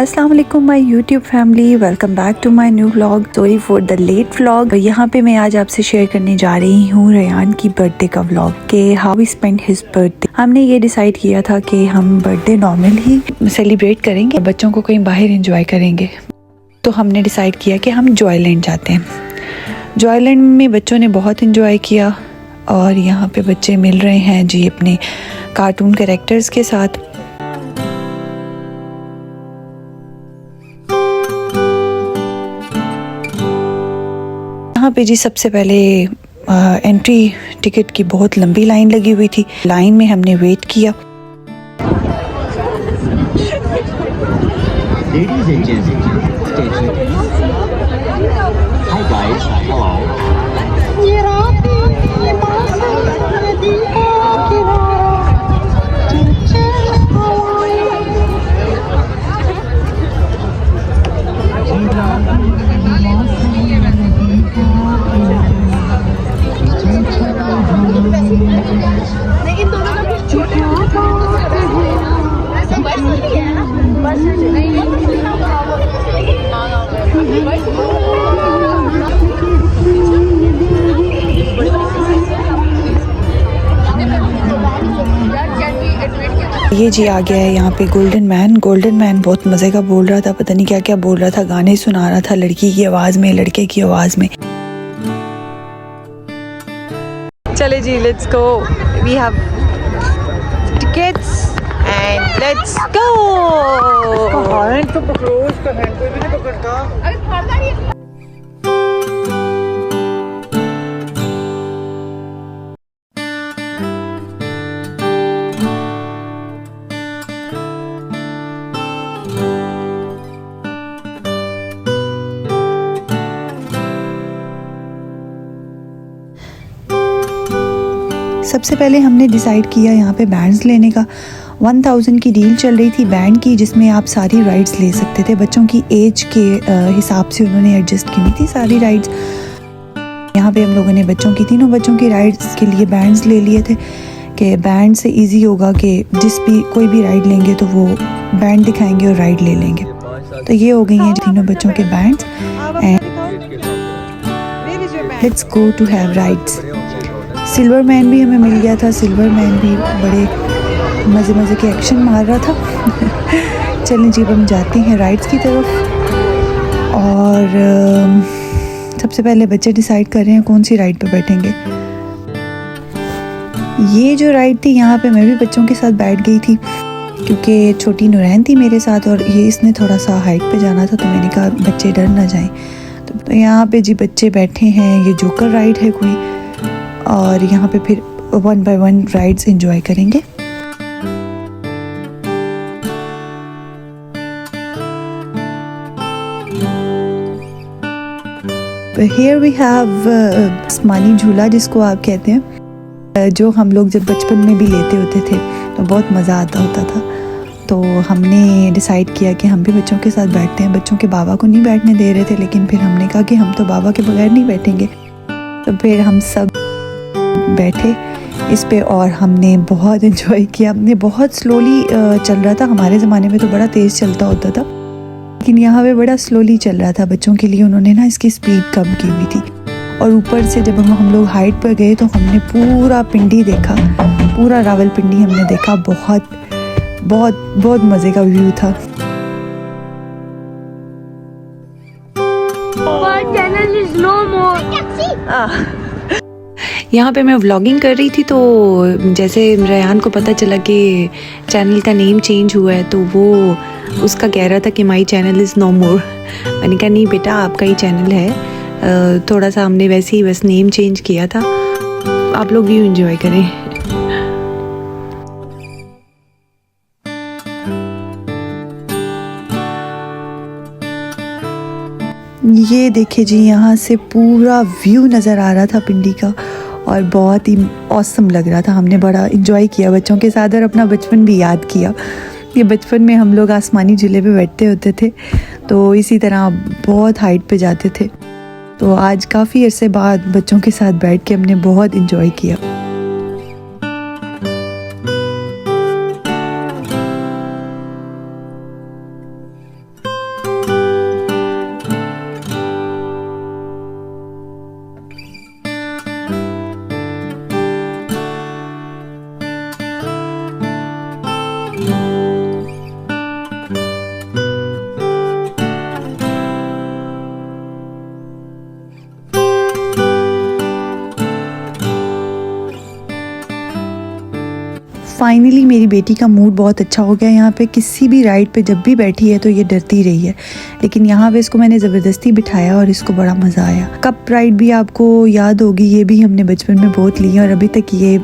अस्सलाम वालेकुम my YouTube family, welcome back to my new vlog. Sorry for the late vlog. यहाँ पे मैं आज आपसे शेयर करने जा रही हूँ रेयान की बर्थडे का व्लॉग के how we spend his birthday. हमने ये डिसाइड किया था कि हम बर्थडे नॉर्मल ही सेलिब्रेट करेंगे, बच्चों को कहीं बाहर इंजॉय करेंगे। तो हमने डिसाइड किया कि हम जॉयलैंड जाते हैं। जॉयलैंड में बच्चों ने बहुत इंजॉय किया और यहाँ पे बच्चे मिल रहे हैं जी अपने कार्टून कैरेक्टर्स के साथ। यहाँ पे जी सबसे पहले एंट्री टिकट की बहुत लंबी लाइन लगी हुई थी। लाइन में हमने वेट किया। Hi guys, hello. ये जी आ गया है यहाँ पे गोल्डन मैन। गोल्डन मैन बहुत मज़े का बोल रहा था, पता नहीं क्या क्या बोल रहा था, गाने सुना रहा था लड़की की आवाज़ में, लड़के की आवाज़ में। चले जी, let's go, we have tickets and let's go. Hand तो पकड़ो, उसका हैंड कोई भी नहीं पकड़ता। सबसे पहले हमने डिसाइड किया यहाँ पे बैंड्स लेने का। 1000 की डील चल रही थी बैंड की, जिसमें आप सारी राइड्स ले सकते थे। बच्चों की एज के हिसाब से उन्होंने एडजस्ट की हुई थी सारी राइड्स। यहाँ पे हम लोगों ने तीनों बच्चों की राइड्स के लिए बैंड्स ले लिए थे कि बैंड से इजी होगा कि कोई भी राइड लेंगे तो वो बैंड दिखाएंगे और राइड ले लेंगे। तो ये हो गई हैं तीनों बच्चों के bands and let's go to have rides. Silver man भी हमें मिल गया था। सिल्वर मैन भी बड़े मज़े के एक्शन मार रहा था। चलें जी, हम जाते हैं राइड्स की तरफ। और सबसे पहले बच्चे डिसाइड कर रहे हैं कौन सी राइड पे बैठेंगे। ये जो राइड थी यहाँ पे मैं भी बच्चों के साथ बैठ गई थी क्योंकि छोटी नूरैन थी मेरे साथ और ये इसने थोड़ा सा हाइट पे जाना था, तो मैंने कहा बच्चे डर ना जाएं। तो यहाँ पे जी बच्चे बैठे हैं। ये जोकर राइड है कोई, और यहाँ पे फिर 1 by 1 राइड्स एंजॉय करेंगे। Here we have आसमानी झूला जिसको आप कहते हैं, जो हम लोग जब बचपन में भी लेते होते थे तो बहुत मज़ा आता होता था। तो हमने डिसाइड किया कि हम भी बच्चों के साथ बैठते हैं। बच्चों के बाबा को नहीं बैठने दे रहे थे, लेकिन फिर हमने कहा कि हम तो बाबा के बगैर नहीं बैठेंगे। तो फिर हम सब बैठे इस पे और हमने बहुत एंजॉय किया। हमने बहुत स्लोली चल रहा था। हमारे ज़माने में तो बड़ा तेज़ चलता होता था, लेकिन यहाँ पे बड़ा स्लोली चल रहा था। बच्चों के लिए उन्होंने ना इसकी स्पीड कम की हुई थी। और ऊपर से जब हम लोग हाइट पर गए तो हमने पूरा पिंडी देखा, पूरा रावलपिंडी हमने देखा। बहुत बहुत बहुत मज़े का व्यू था। यहाँ पे मैं व्लॉगिंग कर रही थी, तो जैसे रेयान को पता चला कि चैनल का नेम चेंज हुआ है, तो वो उसका कह रहा था कि माई चैनल इज़ नो मोर। मैंने कहा नहीं बेटा, आपका ही चैनल है, थोड़ा सा हमने वैसे ही बस नेम चेंज किया था। आप लोग भी एंजॉय करें। ये देखिए जी, यहाँ से पूरा व्यू नज़र आ रहा था पिंडी का और बहुत ही ऑसम लग रहा था। हमने बड़ा एंजॉय किया बच्चों के साथ और अपना बचपन भी याद किया। ये बचपन में हम लोग आसमानी झूले पे बैठते होते थे, तो इसी तरह बहुत हाइट पे जाते थे। तो आज काफ़ी अरसे बाद बच्चों के साथ बैठ के हमने बहुत एंजॉय किया। फाइनली मेरी बेटी का मूड बहुत अच्छा हो गया। यहाँ पे किसी भी राइड पे जब भी बैठी है तो ये डरती रही है, लेकिन यहाँ पे इसको मैंने ज़बरदस्ती बिठाया और इसको बड़ा मज़ा आया। कप राइड भी आपको याद होगी, ये भी हमने बचपन में बहुत ली है और अभी तक ये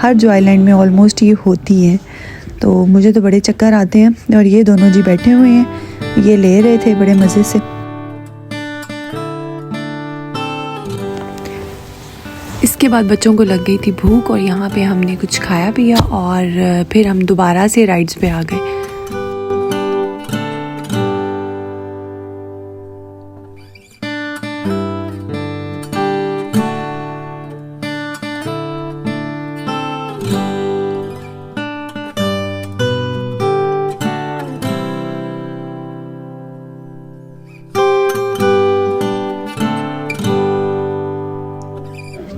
हर जो आइलैंड में ऑलमोस्ट ये होती है। तो मुझे तो बड़े चक्कर आते हैं और ये दोनों जी बैठे हुए हैं, ये ले रहे थे बड़े मज़े से। इसके बाद बच्चों को लग गई थी भूख और यहाँ पे हमने कुछ खाया पिया और फिर हम दोबारा से राइड्स पे आ गए।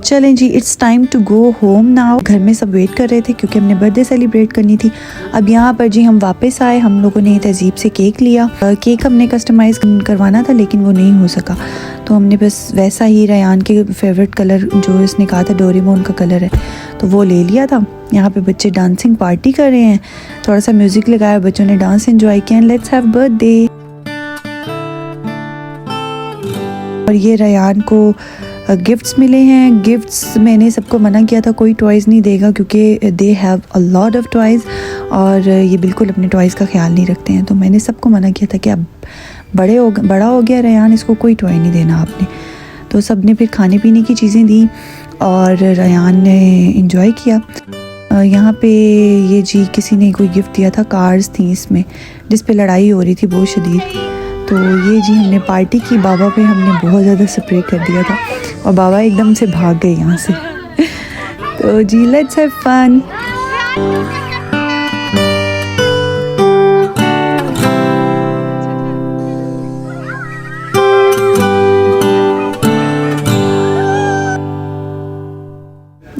चलें जी, it's time to go home now. घर में सब वेट कर रहे थे क्योंकि हमने बर्थडे सेलिब्रेट करनी थी। अब यहाँ पर जी हम वापस आए, हम लोगों ने तहजीब से केक लिया। केक हमने कस्टमाइज़ करवाना था लेकिन वो नहीं हो सका, तो हमने बस वैसा ही रेयान के फेवरेट कलर जो इसने कहा था डोरेमोन का कलर है तो वो ले लिया था। यहाँ पे बच्चे डांसिंग पार्टी कर रहे हैं, थोड़ा सा म्यूज़िक लगाया, बच्चों ने डांस एंजॉय किया। Let's have birthday. और ये रेयान को गिफ्ट्स मिले हैं। गिफ्ट्स मैंने सबको मना किया था, कोई टॉयज़ नहीं देगा क्योंकि they have a lot of toys और ये बिल्कुल अपने टॉयज़ का ख्याल नहीं रखते हैं। तो मैंने सबको मना किया था कि अब बड़ा हो गया रेयान, इसको कोई टॉय नहीं देना आपने। तो सब ने फिर खाने पीने की चीज़ें दी और रेयान ने इंजॉय किया। यहाँ पे ये जी किसी ने कोई गिफ्ट दिया था, कार्स थी इसमें जिस पे लड़ाई हो रही थी बहुत शदीद। तो ये जी हमने पार्टी की, बाबा पे हमने बहुत ज़्यादा स्प्रे कर दिया था और बाबा एकदम से भाग गए यहाँ से। तो जी लेट्स हैव फन।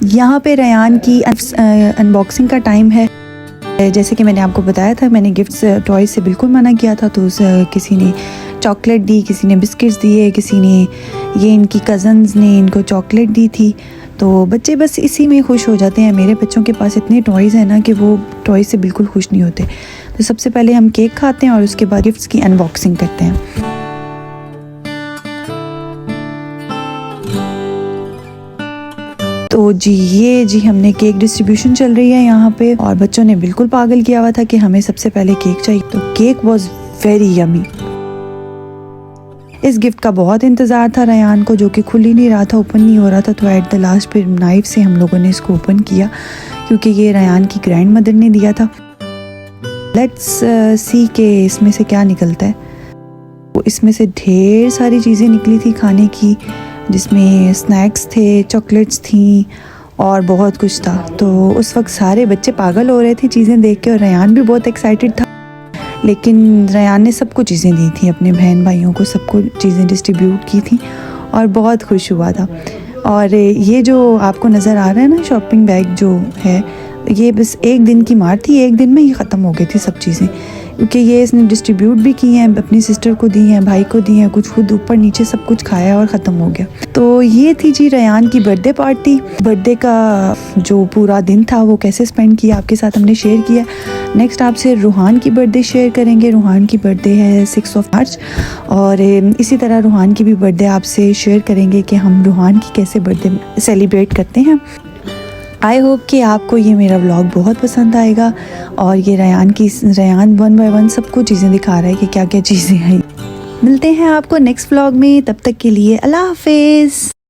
यहाँ पे रेयान की अनबॉक्सिंग का टाइम है। जैसे कि मैंने आपको बताया था, मैंने गिफ्ट्स टॉयज से बिल्कुल मना किया था। तो किसी ने चॉकलेट दी, किसी ने बिस्किट्स दिए, किसी ने ये इनकी कज़न्स ने इनको चॉकलेट दी थी। तो बच्चे बस इसी में खुश हो जाते हैं। मेरे बच्चों के पास इतने टॉयज़ हैं ना कि वो टॉयज़ से बिल्कुल खुश नहीं होते। तो सबसे पहले हम केक खाते हैं और उसके बाद गिफ्ट्स की अनबॉक्सिंग करते हैं। तो जी ये जी हमने केक डिस्ट्रीब्यूशन चल रही है यहाँ पे और बच्चों ने बिल्कुल पागल किया हुआ था कि हमें सबसे पहले केक चाहिए। तो केक वॉज वेरी यमी। इस गिफ्ट का बहुत इंतज़ार था रेयान को, जो कि खुल ही नहीं रहा था, ओपन नहीं हो रहा था। तो एट द लास्ट फिर नाइफ से हम लोगों ने इसको ओपन किया क्योंकि ये रेयान की ग्रैंड मदर ने दिया था। लेट्स सी के इसमें से क्या निकलता है। तो इसमें से ढेर सारी चीज़ें निकली थी खाने की, जिसमें स्नैक्स थे, चॉकलेट्स थी और बहुत कुछ था। तो उस वक्त सारे बच्चे पागल हो रहे थे चीज़ें देख के और रेयान भी बहुत एक्साइटेड था। लेकिन रेयान ने सबको चीज़ें दी थी, अपने बहन भाइयों को सबको चीज़ें डिस्ट्रीब्यूट की थी और बहुत खुश हुआ था। और ये जो आपको नज़र आ रहा है ना शॉपिंग बैग जो है, ये बस एक दिन की मार थी, एक दिन में ही ख़त्म हो गई थी सब चीज़ें, क्योंकि ये इसने डिस्ट्रीब्यूट भी की हैं, अपनी सिस्टर को दी हैं, भाई को दी हैं, कुछ खुद ऊपर नीचे सब कुछ खाया और ख़त्म हो गया। तो ये थी जी रेयान की बर्थडे पार्टी। बर्थडे का जो पूरा दिन था वो कैसे स्पेंड किया आपके साथ हमने शेयर किया। नेक्स्ट आपसे रूहान की बर्थडे शेयर करेंगे। रूहान की बर्थडे है 6 मार्च और इसी तरह रूहान की भी बर्थडे आपसे शेयर करेंगे कि हम रूहान की कैसे बर्थडे सेलिब्रेट करते हैं। आई होप कि आपको ये मेरा व्लॉग बहुत पसंद आएगा और ये रेयान 1 बाय 1 सबको चीज़ें दिखा रहा है कि क्या क्या चीज़ें हैं। मिलते हैं आपको नेक्स्ट व्लॉग में, तब तक के लिए अल्लाह हाफिज़।